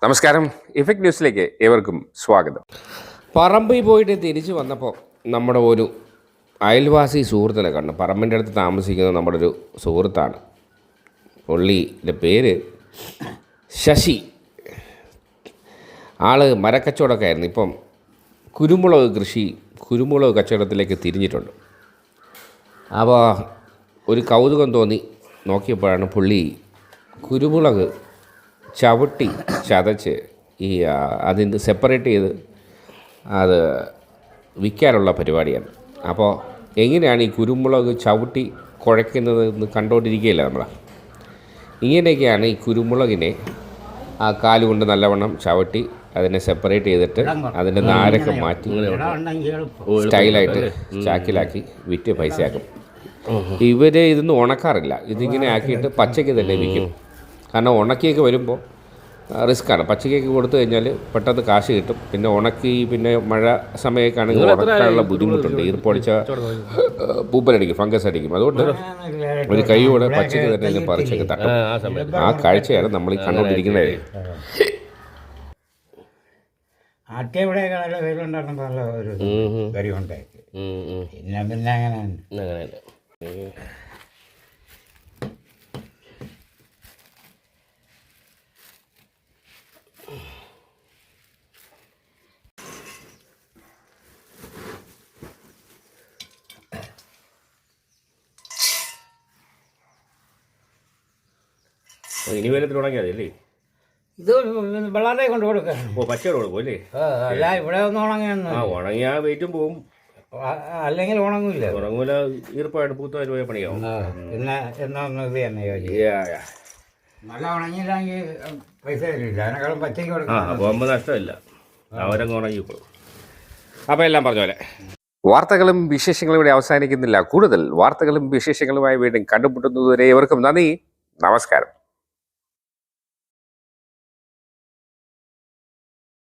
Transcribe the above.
നമസ്കാരം. ഇഫക്റ്റ് ന്യൂസിലേക്ക് ഏവർക്കും സ്വാഗതം. പറമ്പിൽ പോയിട്ട് തിരിച്ചു വന്നപ്പോൾ നമ്മുടെ ഒരു അയൽവാസി സുഹൃത്തിനെ കണ്ടു. പറമ്പിൻ്റെ അടുത്ത് താമസിക്കുന്ന നമ്മുടെ ഒരു സുഹൃത്താണ്. പുള്ളിയുടെ പേര് ശശി. ആൾ മരക്കച്ചവടമൊക്കെ ആയിരുന്നു. ഇപ്പം കുരുമുളക് കച്ചവടത്തിലേക്ക് തിരിഞ്ഞിട്ടുണ്ട്. അപ്പോൾ ഒരു കൗതുകം തോന്നി നോക്കിയപ്പോഴാണ് പുള്ളി കുരുമുളക് ചവിട്ടി ചതച്ച് അതിന് സെപ്പറേറ്റ് ചെയ്ത് അത് വിൽക്കാനുള്ള പരിപാടിയാണ്. അപ്പോൾ എങ്ങനെയാണ് ഈ കുരുമുളക് ചവിട്ടി കുഴയ്ക്കുന്നത് എന്ന് കണ്ടുകൊണ്ടിരിക്കുകയില്ല നമ്മൾ. ഇങ്ങനെയൊക്കെയാണ് ഈ കുരുമുളകിനെ ആ കാലുകൊണ്ട് നല്ലവണ്ണം ചവിട്ടി അതിനെ സെപ്പറേറ്റ് ചെയ്തിട്ട് അതിൻ്റെ നാരൊക്കെ മാറ്റി സ്റ്റൈലായിട്ട് ചാക്കിലാക്കി വിറ്റ് പൈസയാക്കും. ഇതൊന്നും ഉണക്കാറില്ല. ഇതിങ്ങനെ ആക്കിയിട്ട് പച്ചയ്ക്ക് തന്നെ വിൽക്കും. കാരണം ഉണക്കിയൊക്കെ വരുമ്പോൾ റിസ്ക്കാണ്. പച്ചക്കൊക്കെ കൊടുത്തു കഴിഞ്ഞാൽ പെട്ടെന്ന് കാശ് കിട്ടും. പിന്നെ ഉണക്കി പിന്നെ മഴ സമയമൊക്കെ ആണെങ്കിൽ ഉണക്കാനുള്ള ബുദ്ധിമുട്ടുണ്ട്. ഈർപ്പൊളിച്ച പൂപ്പലടിക്കും, ഫംഗസ് അടിക്കും. അതുകൊണ്ട് ഒരു കൈയോടെ പച്ചയ്ക്ക് തന്നെ പറിച്ചൊക്കെ തട്ടും. ആ കാഴ്ചയാണ് നമ്മൾ ഈ കണ്ടുകൊണ്ടിരിക്കുന്നത്. ഇനി വേലത്തിൽ ഉണങ്ങിയാൽ മതി അല്ലേ? ഇത് വെള്ളാറെ കൊണ്ട് കൊടുക്കാം. പച്ചയോട് കൊടുക്കും അല്ലേ? അല്ല, ഇവിടെ ഒന്നും ഉണങ്ങിയൊന്നും. ഉണങ്ങിയാ വെയിറ്റും പോവും. അല്ലെങ്കിൽ ഉണങ്ങൂല. ഈർപ്പായിട്ട് പൂത്തായിട്ട് പോയ പണിയാവും. പിന്നെ എന്നൊന്നും ഇത് തന്നെ നല്ല ഉണങ്ങിയില്ലെങ്കിൽ പൈസ തരില്ല. അതിനേക്കാളും പച്ചയ്ക്ക് കൊടുക്കാം. അപ്പോൾ നഷ്ടമില്ല. അവരങ്ങ് ഉണങ്ങിക്കോളും. അപ്പോൾ എല്ലാം പറഞ്ഞ പോലെ വാർത്തകളും വിശേഷങ്ങളും ഇവിടെ അവസാനിക്കുന്നില്ല. കൂടുതൽ വാർത്തകളും വിശേഷങ്ങളുമായി വീണ്ടും കണ്ടുമുട്ടുന്നതുവരെ ഏവർക്കും നന്ദി, നമസ്കാരം.